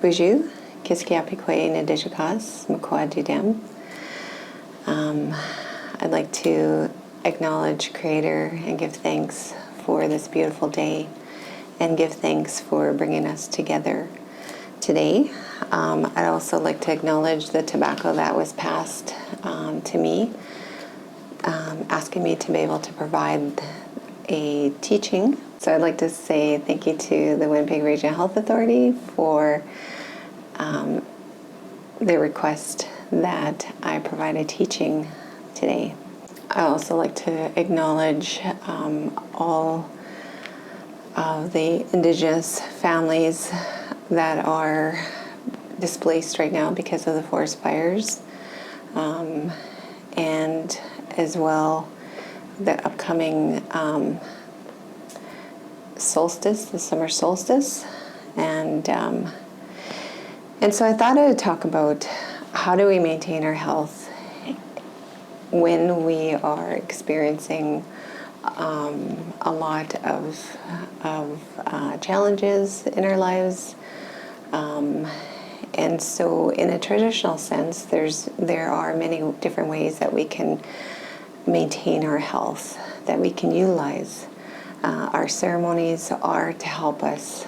Buju, Kiskiapikwe, Nadishikas, Mkwajidem. I'd like to acknowledge Creator and give thanks for this beautiful day and give thanks for bringing us together today. I'd also like to acknowledge the tobacco that was passed to me, asking me to be able to provide a teaching. So I'd like to say thank you to the Winnipeg Regional Health Authority for their request that I provide a teaching today. I also like to acknowledge all of the Indigenous families that are displaced right now because of the forest fires, and as well the upcoming solstice, the summer solstice, and so I thought I would talk about how do we maintain our health when we are experiencing a lot of challenges in our lives. And so in a traditional sense, there are many different ways that we can maintain our health, that we can utilize. Our ceremonies are to help us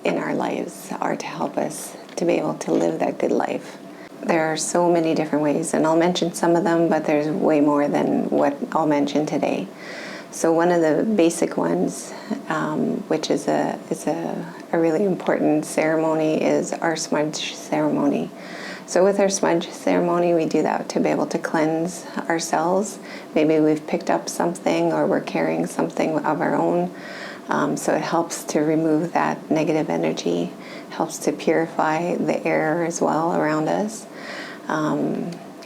in our lives, are to help us to be able to live that good life. There are so many different ways, and I'll mention some of them, but there's way more than what I'll mention today. So one of the basic ones, which is a really important ceremony, is our smudge ceremony. So with our smudge ceremony, we do that to be able to cleanse ourselves. Maybe we've picked up something or we're carrying something of our own. So it helps to remove that negative energy, helps to purify the air as well around us.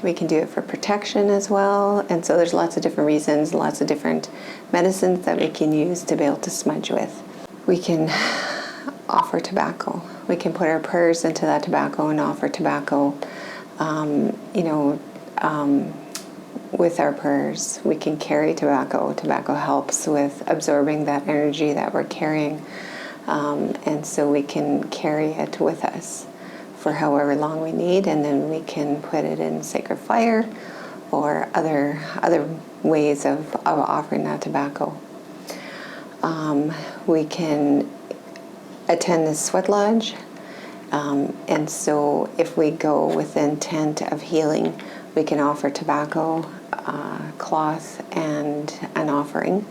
We can do it for protection as well. And so there's lots of different reasons, lots of different medicines that we can use to be able to smudge with. We can offer tobacco. We can put our prayers into that tobacco and offer tobacco. With our prayers, we can carry tobacco. Tobacco helps with absorbing that energy that we're carrying. And so we can carry it with us for however long we need, and then we can put it in sacred fire or other ways of offering that tobacco. We can attend the sweat lodge, and so if we go with the intent of healing, we can offer tobacco, cloth, and an offering,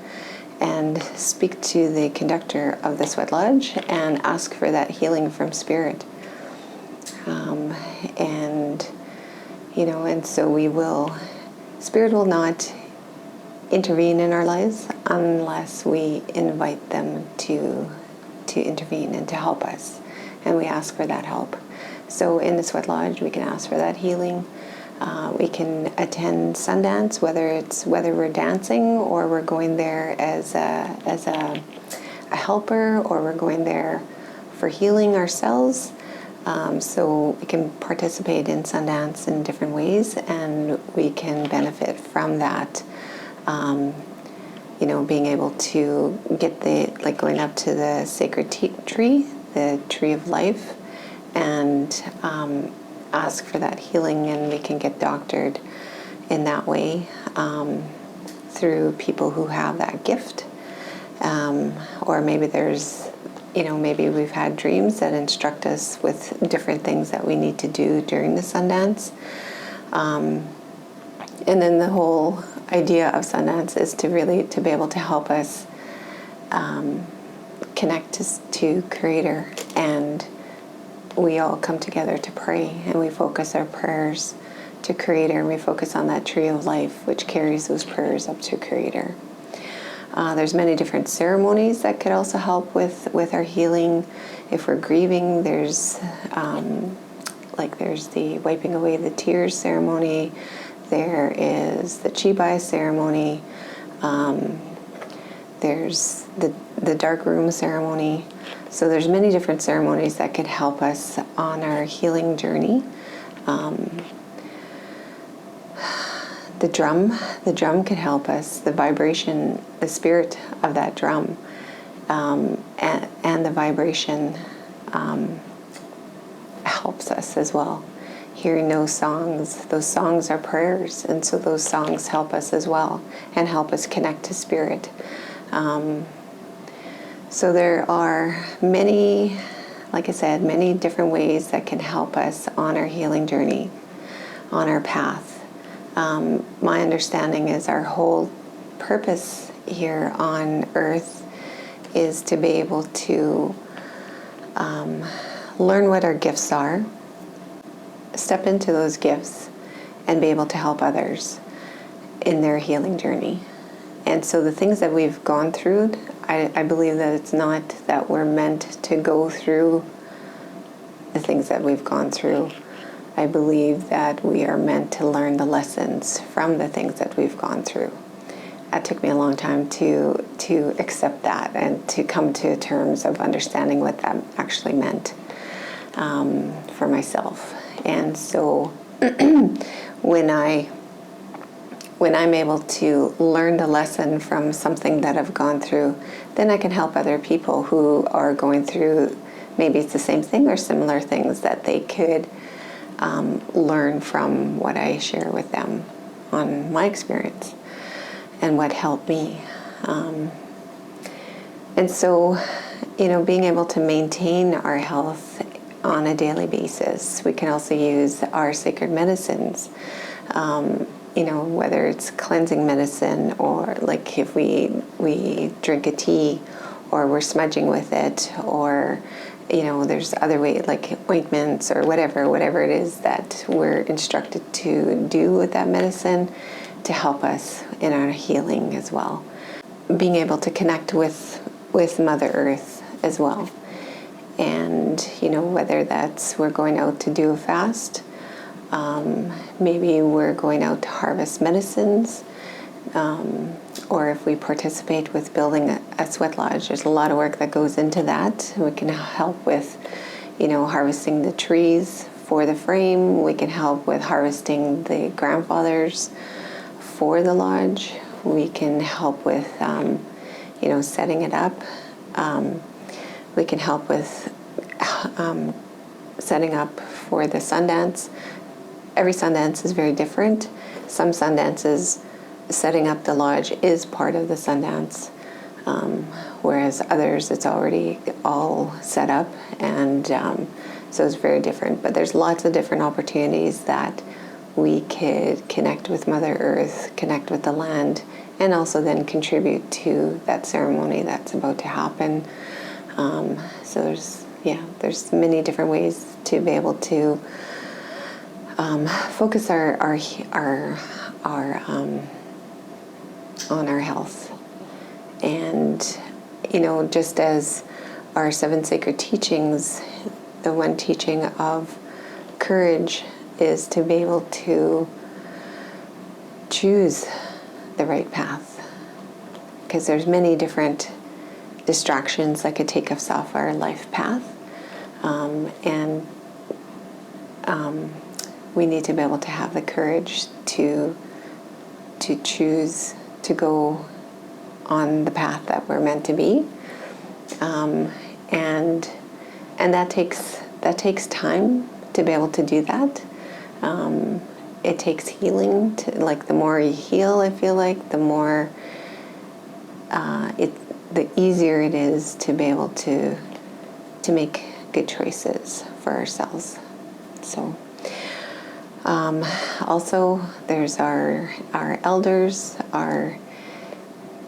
and speak to the conductor of the sweat lodge and ask for that healing from spirit. And so spirit will not intervene in our lives unless we invite them to intervene and to help us, and we ask for that help. So in the sweat lodge, we can ask for that healing. We can attend Sundance, whether we're dancing or we're going there as a helper, or we're going there for healing ourselves. So we can participate in Sundance in different ways, and we can benefit from that. Being able to get going up to the sacred tree, the tree of life, and ask for that healing, and we can get doctored in that way through people who have that gift. Or maybe maybe we've had dreams that instruct us with different things that we need to do during the Sundance. And then the whole idea of Sundance is to be able to help us connect to Creator, and we all come together to pray, and we focus our prayers to Creator, and we focus on that tree of life, which carries those prayers up to Creator. There's many different ceremonies that could also help with our healing. If we're grieving, there's the wiping away the tears ceremony. There is the Chibai ceremony. There's the dark room ceremony. So there's many different ceremonies that could help us on our healing journey. The drum could help us. The vibration, the spirit of that drum, and the vibration helps us as well. Hearing those songs are prayers, and so those songs help us as well and help us connect to spirit. So there are many, like I said, many different ways that can help us on our healing journey, on our path. My understanding is our whole purpose here on earth is to be able to learn what our gifts are, step into those gifts, and be able to help others in their healing journey. And so the things that we've gone through, I believe that it's not that we're meant to go through the things that we've gone through. I believe that we are meant to learn the lessons from the things that we've gone through. That took me a long time to accept that and to come to terms of understanding what that actually meant for myself. And so when I'm able to learn the lesson from something that I've gone through, then I can help other people who are going through, maybe it's the same thing or similar things, that they could learn from what I share with them on my experience and what helped me. And so, being able to maintain our health on a daily basis, we can also use our sacred medicines. Whether it's cleansing medicine, or like if we drink a tea, or we're smudging with it, or there's other ways like ointments or whatever it is that we're instructed to do with that medicine to help us in our healing as well. Being able to connect with Mother Earth as well. And, whether that's we're going out to do a fast, maybe we're going out to harvest medicines, or if we participate with building a sweat lodge, there's a lot of work that goes into that. We can help with, harvesting the trees for the frame. We can help with harvesting the grandfathers for the lodge. We can help with, setting it up. We can help with setting up for the Sundance. Every Sundance is very different. Some Sundances, setting up the lodge is part of the Sundance, whereas others, it's already all set up, and so it's very different. But there's lots of different opportunities that we could connect with Mother Earth, connect with the land, and also then contribute to that ceremony that's about to happen. So there's many different ways to be able to focus our on our health. And just as our 7 sacred teachings, the one teaching of courage is to be able to choose the right path, because there's many different distractions that could take us off our life path, and we need to be able to have the courage to choose to go on the path that we're meant to be, and that takes time to be able to do that. It takes healing. The more you heal, I feel like the more the easier it is to be able to make good choices for ourselves. So also there's our elders, our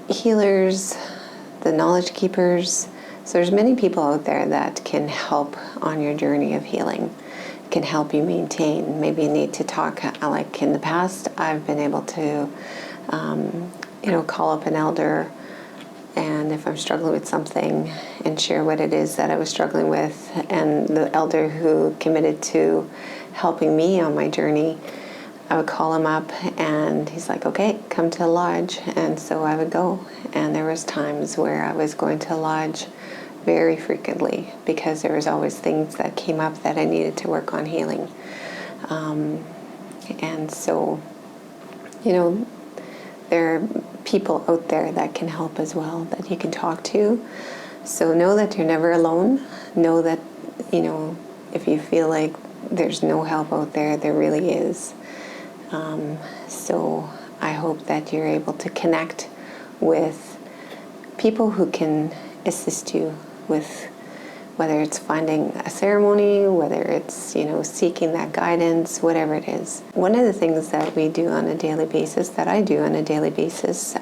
healers, the knowledge keepers. So there's many people out there that can help on your journey of healing, can help you maintain. Maybe you need to talk, like in the past, I've been able to, call up an elder, and if I'm struggling with something, and share what it is that I was struggling with. And the elder who committed to helping me on my journey, I would call him up, and he's like, okay, come to the lodge. And so I would go. And there was times where I was going to the lodge very frequently, because there was always things that came up that I needed to work on healing. And so, there are people out there that can help as well, that you can talk to. So know that you're never alone. Know that, if you feel like there's no help out there. There really is. So I hope that you're able to connect with people who can assist you with whether it's finding a ceremony, whether it's, seeking that guidance, whatever it is. One of the things that we do on a daily basis, that I do on a daily basis,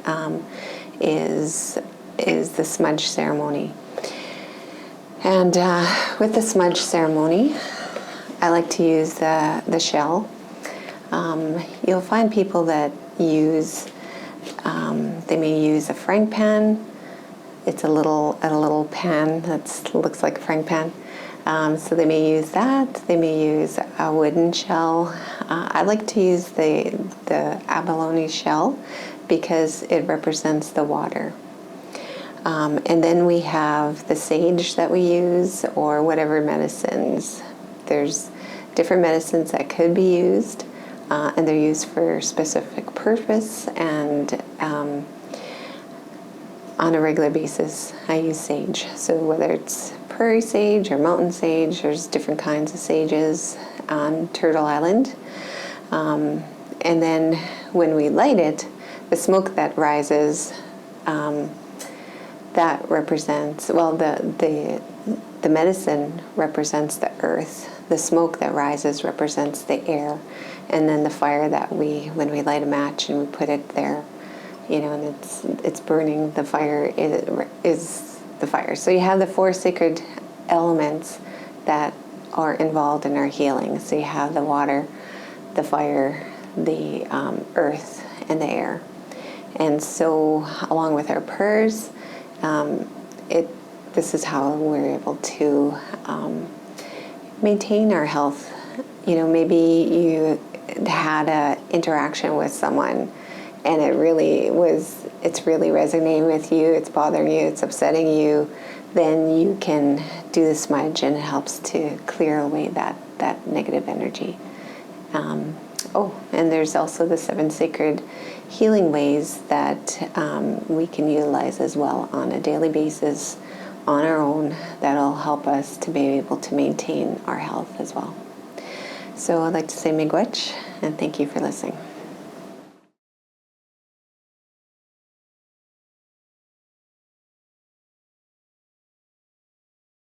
is the smudge ceremony. And with the smudge ceremony, I like to use the shell. You'll find people that use, they may use a frying pan. It's a little pan that looks like a frying pan. So they may use that. They may use a wooden shell. I like to use the abalone shell because it represents the water. And then we have the sage that we use, or whatever medicines. There's different medicines that could be used, and they're used for a specific purpose. And on a regular basis, I use sage. So whether it's prairie sage or mountain sage, there's different kinds of sages on Turtle Island. And then when we light it, the smoke that rises, that represents, the medicine represents the earth. The smoke that rises represents the air. And then the fire that when we light a match and we put it there, and it's burning, the fire is the fire. So you have the 4 sacred elements that are involved in our healing. So you have the water, the fire, the earth, and the air. And so along with our prayers, this is how we're able to maintain our health. Maybe you had an interaction with someone and it's really resonating with you, it's bothering you, it's upsetting you, then you can do the smudge and it helps to clear away that negative energy. And there's also the 7 sacred healing ways that we can utilize as well on a daily basis on our own that'll help us to be able to maintain our health as well. So I'd like to say miigwech, and thank you for listening.